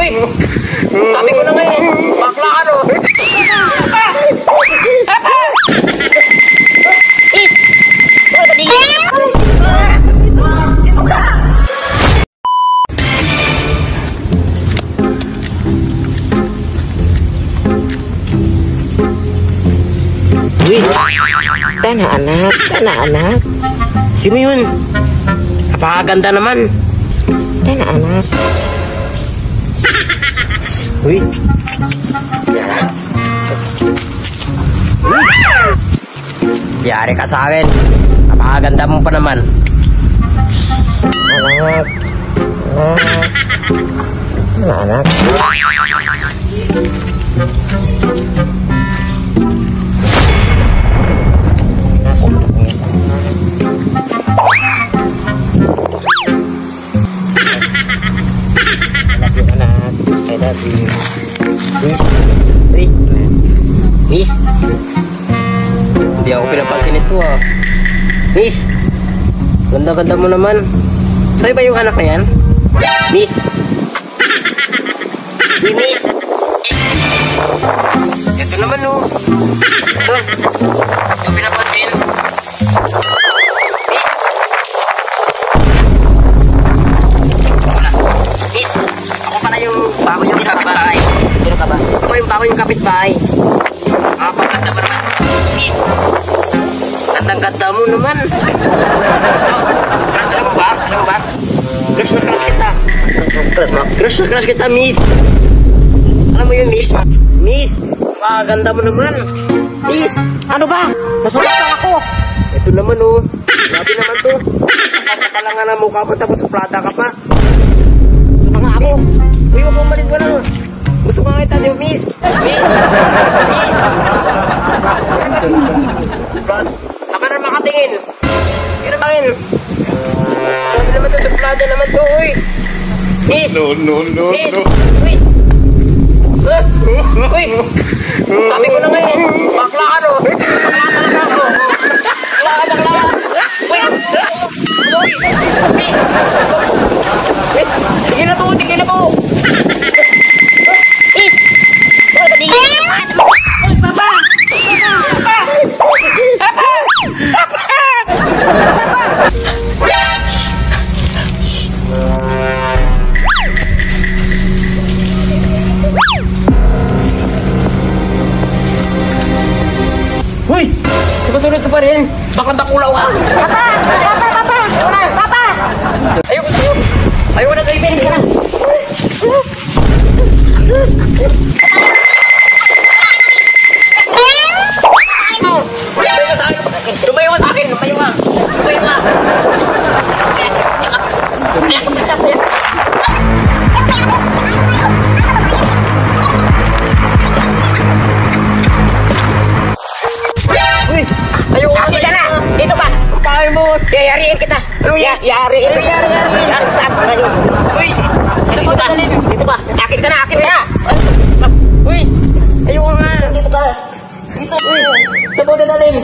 Uy! Sabi ko na nga eh. Bakla ka no. Is! Oh, nadigil! Uy! Tana-anak. Sino yun? Napakaganda naman. Tana-anak. Uy! Yan. Yari ka sa akin. Napakaganda mo pa naman. Anak. I love you. Miss. Miss. Hindi ako pinapansin ito ah. Miss. Ganda-ganda mo naman. Sa'yo ba yung anak na yan? Miss. Miss. Ito naman oh. Ito. Yung pinapansin. Bago yung kapitbahay. Sino ka ba? Ako yung bago yung kapitbahay. Pagkanda mo naman. Miss. Ganda mo naman. Alam mo ba? Crush na crush kita. Crush na crush kita, miss. Alam mo yun, miss? Miss. Ganda mo naman. Miss. Ano ba? Nasasaktan ako. Ito naman oh. Grabe naman to. Kapatalangan na mukha mo tapos suplada ka pa. Mga ako. Uy, wag mong balik mo lang. Gusto ko nga kita, di ba, miss? Miss! Saan ka na makatingin? Kaya naman. Sabi naman ito, suplada naman to, uy. Miss! No. Miss! Uy! Uy! Sabi ko na nga eh. Bakla ka no? Bakla talaga ako. Bakla. Uy! Miss! Tigil na po! Is! Oh, nadigil! Papa! Uy! Susunod ka pa rin! Baklang bakulaw ka! Papa! Ayoko na kayo, Ben! Lumayo ka sa akin! Lumayo ka! Uy! Ayoko ka na! Dito ba? Kaya mo! Yariin kita! Ano yan? Yariin! Yari saan? Uy! Dito ba? Akin ka na! Uy! Ayoko nga! Dito ba? Uy! Ito po dadalim!